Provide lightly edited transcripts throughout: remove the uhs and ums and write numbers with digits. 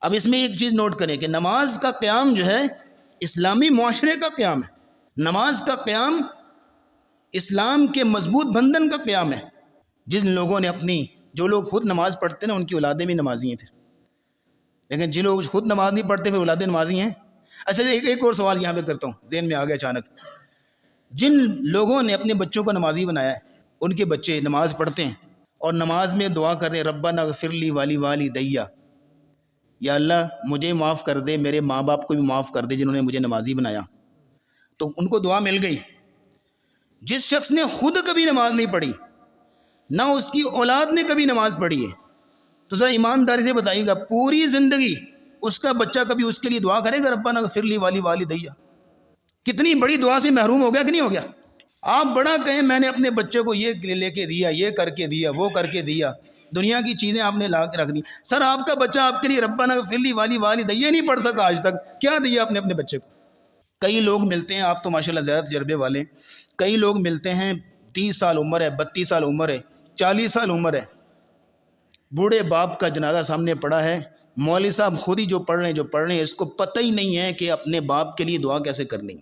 اب اس میں ایک چیز نوٹ کریں کہ نماز کا قیام جو ہے اسلامی معاشرے کا قیام ہے، نماز کا قیام اسلام کے مضبوط بندھن کا قیام ہے۔ جن لوگوں نے جو لوگ خود نماز پڑھتے ہیں نا ان کی اولادیں بھی نمازی ہیں پھر، لیکن جن لوگ خود نماز نہیں پڑھتے پھر اولادیں نمازی ہیں۔ اچھا ایک اور سوال یہاں پہ کرتا ہوں، ذہن میں آ گیا اچانک۔ جن لوگوں نے اپنے بچوں کو نمازی بنایا ہے، ان کے بچے نماز پڑھتے ہیں اور نماز میں دعا کر رہے ہیں ربنا اغفر لی والی والدیا، یا اللہ مجھے معاف کر دے، میرے ماں باپ کو بھی معاف کر دے جنہوں نے مجھے نمازی بنایا، تو ان کو دعا مل گئی۔ جس شخص نے خود کبھی نماز نہیں پڑھی، نہ اس کی اولاد نے کبھی نماز پڑھی ہے، تو ذرا ایمانداری سے بتائیے گا پوری زندگی اس کا بچہ کبھی اس کے لیے دعا کرے گا ربنا اغفر لی والی والدیا؟ کتنی بڑی دعا سے محروم ہو گیا کہ نہیں ہو گیا؟ آپ بڑا کہیں میں نے اپنے بچے کو یہ لے کے دیا، یہ کر کے دیا، وہ کر کے دیا، دنیا کی چیزیں آپ نے لا کے رکھ دی۔ سر آپ کا بچہ آپ کے لیے ربنا اغفر لی والی والدیا نہیں پڑھ سکا آج تک، کیا دیا آپ نے اپنے بچے کو؟ کئی لوگ ملتے ہیں، آپ تو ماشاءاللہ زیادہ تجربے والے، کئی لوگ ملتے ہیں 30 سال عمر ہے، 32 سال عمر ہے، 40 سال عمر ہے، بوڑھے باپ کا جنازہ سامنے پڑا ہے، مولوی صاحب خود ہی جو پڑھ رہے ہیں اس کو پتہ ہی نہیں ہے کہ اپنے باپ کے لیے دعا کیسے کرنی،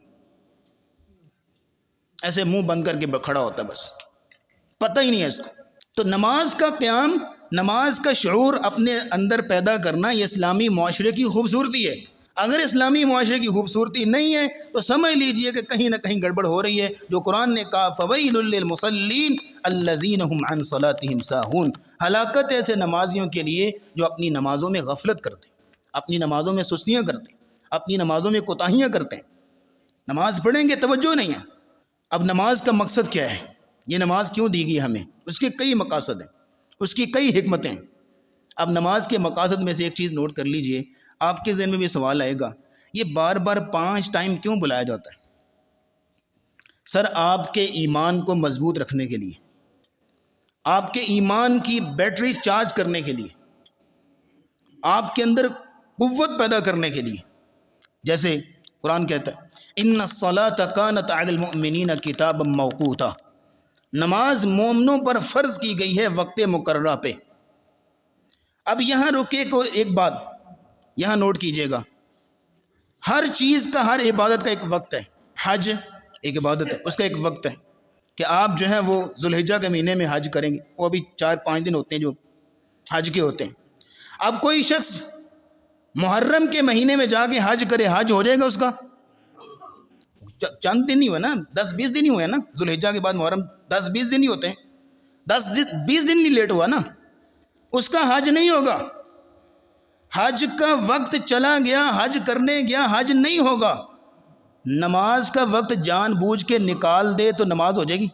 ایسے منہ بند کر کے کھڑا ہوتا ہے، بس پتہ ہی نہیں ہے اس کو۔ تو نماز کا قیام، نماز کا شعور اپنے اندر پیدا کرنا، یہ اسلامی معاشرے کی خوبصورتی ہے۔ اگر اسلامی معاشرے کی خوبصورتی نہیں ہے تو سمجھ لیجئے کہ کہیں نہ کہیں گڑبڑ ہو رہی ہے۔ جو قرآن نے کہا فَوَيْلٌ لِّلْمُصَلِّينَ الَّذِينَ هُمْ عَنْ صَلَاتِهِمْ سَاهُونَ، ہلاکت ایسے نمازیوں کے لیے جو اپنی نمازوں میں غفلت کرتے ہیں، اپنی نمازوں میں سستیاں کرتے ہیں، اپنی نمازوں میں کوتاہیاں کرتے ہیں، نماز پڑھیں گے توجہ نہیں ہے۔ اب نماز کا مقصد کیا ہے؟ یہ نماز کیوں دی گئی ہمیں؟ اس کے کئی مقاصد ہیں، اس کی کئی حکمتیں ہیں۔ اب نماز کے مقاصد میں سے ایک چیز نوٹ کر لیجئے، آپ کے ذہن میں بھی سوال آئے گا، یہ بار بار 5 ٹائم کیوں بلایا جاتا ہے؟ سر آپ کے ایمان کو مضبوط رکھنے کے لیے، آپ کے ایمان کی بیٹری چارج کرنے کے لیے، آپ کے اندر قوت پیدا کرنے کے لیے۔ جیسے قرآن کہتا ہے ان الصلاۃ کانت علی المؤمنین کتابا موقوتا، نماز مومنوں پر فرض کی گئی ہے وقت مقررہ پہ۔ اب یہاں رکے کو ایک بات یہاں نوٹ کیجئے گا، ہر چیز کا، ہر عبادت کا ایک وقت ہے۔ حج ایک عبادت ہے، اس کا ایک وقت ہے کہ آپ جو ہیں وہ ذوالحجہ کے مہینے میں حج کریں گے، وہ ابھی 4-5 دن ہوتے ہیں جو حج کے ہوتے ہیں۔ اب کوئی شخص محرم کے مہینے میں جا کے حج کرے، حج ہو جائے گا اس کا؟ چند دن ہی ہوئے نا، 10-20 دن ہی ہوئے نا، ذوالحجہ کے بعد محرم 10-20 دن ہی ہوتے ہیں، 10-20 دن نہیں لیٹ ہوا نا، اس کا حج نہیں ہوگا۔ حج کا وقت چلا گیا، حج کرنے گیا، حج نہیں ہوگا۔ نماز کا وقت جان بوجھ کے نکال دے تو نماز ہو جائے گی؟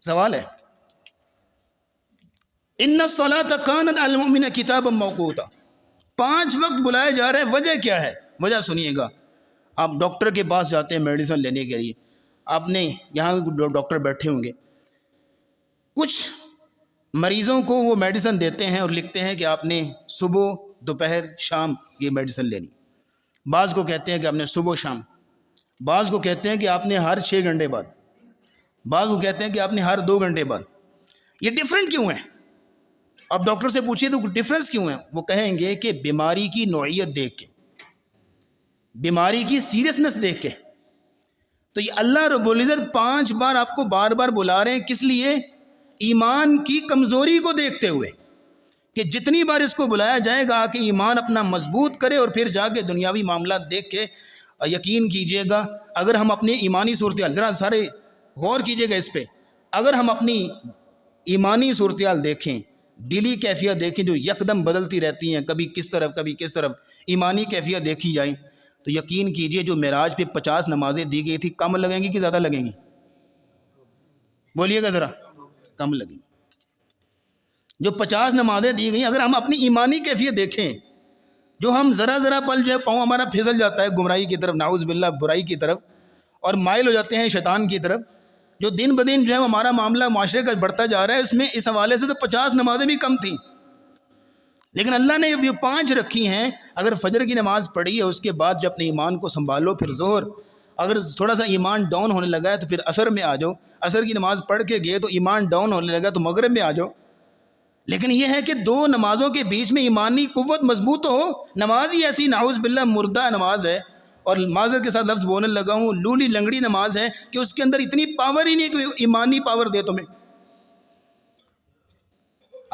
سوال ہے۔ ان الصلاۃ کانت علی المؤمنین کتابا موقوتا، 5 وقت بلائے جا رہے ہیں، وجہ کیا ہے؟ وجہ سنیے گا۔ آپ ڈاکٹر کے پاس جاتے ہیں میڈیسن لینے کے لیے، آپ نے یہاں ڈاکٹر بیٹھے ہوں گے، کچھ مریضوں کو وہ میڈیسن دیتے ہیں اور لکھتے ہیں کہ آپ نے صبح، دوپہر، شام یہ میڈیسن لینی۔ بعض کو کہتے ہیں کہ آپ نے صبح شام، بعض کو کہتے ہیں کہ آپ نے ہر 6 گھنٹے بعد، بعض کو کہتے ہیں کہ آپ نے ہر 2 گھنٹے بعد۔ یہ ڈیفرنٹ کیوں ہے؟ اب ڈاکٹر سے پوچھیے تو ڈیفرنس کیوں ہے؟ وہ کہیں گے کہ بیماری کی نوعیت دیکھ کے، بیماری کی سیریسنس دیکھ کے۔ تو یہ اللہ رب العزت 5 بار آپ کو بار بار بلا رہے ہیں، کس لیے؟ ایمان کی کمزوری کو دیکھتے ہوئے، کہ جتنی بار اس کو بلایا جائے گا کہ ایمان اپنا مضبوط کرے اور پھر جا کے دنیاوی معاملات دیکھ کے یقین کیجئے گا۔ اگر ہم اپنی ایمانی صورتحال، ذرا سارے غور کیجئے گا اس پہ، اگر ہم اپنی ایمانی صورتحال دیکھیں، دلی کیفیت دیکھیں جو یکدم بدلتی رہتی ہیں، کبھی کس طرف کبھی کس طرف، ایمانی کیفیت دیکھی جائیں تو یقین کیجئے جو معراج پہ 50 نمازیں دی گئی تھی کم لگیں گی کہ زیادہ لگیں گی؟ بولیے گا ذرا، کم لگیں گی۔ جو 50 نمازیں دی گئیں، اگر ہم اپنی ایمانی کیفیت دیکھیں، جو ہم ذرا پل جو ہے پاؤں ہمارا پھسل جاتا ہے گمراہی کی طرف، نعوذ باللہ برائی کی طرف، اور مائل ہو جاتے ہیں شیطان کی طرف، جو دن بدن جو ہے ہمارا معاملہ معاشرے کا بڑھتا جا رہا ہے، اس میں اس حوالے سے تو 50 نمازیں بھی کم تھیں، لیکن اللہ نے یہ 5 رکھی ہیں۔ اگر فجر کی نماز پڑھی ہے اس کے بعد جو اپنے ایمان کو سنبھالو، پھر ظہر، اگر تھوڑا سا ایمان ڈاؤن ہونے لگا ہے تو پھر عصر میں آ جاؤ، عصر کی نماز پڑھ کے گئے تو ایمان ڈاؤن ہونے لگا تو مغرب میں آ جاؤ، لیکن یہ ہے کہ دو نمازوں کے بیچ میں ایمانی قوت مضبوط ہو. نماز ہی ایسی نعوذ باللہ مردہ نماز ہے، اور معذرت کے ساتھ لفظ بولنے لگا ہوں، لولی لنگڑی نماز ہے کہ اس کے اندر اتنی پاور ہی نہیں کہ ایمانی پاور دے تمہیں.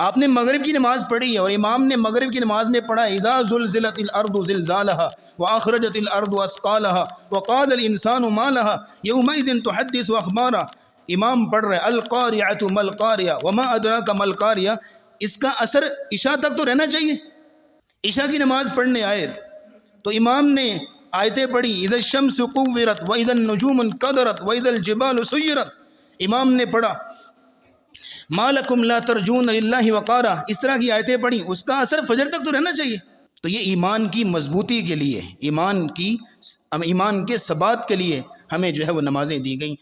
آپ نے مغرب کی نماز پڑھی ہے اور امام نے مغرب کی نماز میں پڑھا اذا زلزلت الارض زلزالها واخرجت الارض اثقالها وقال الانسان ما لها يومئذ تحدث اخبارا. امام پڑھ رہے القارعة ما القارعة وما ادراك ما القارعة. اس کا اثر عشاء تک تو رہنا چاہیے. عشاء کی نماز پڑھنے آئے تو امام نے آیتیں پڑھی اذا الشمس كورت واذا النجوم انكدرت واذا الجبال سيرت. امام نے پڑھا ما لکم لا ترجون للہ وقارا. اس طرح کی آیتیں پڑھیں، اس کا اثر فجر تک تو رہنا چاہیے. تو یہ ایمان کی مضبوطی کے لیے، ایمان کے ثبات کے لیے ہمیں جو ہے وہ نمازیں دی گئیں.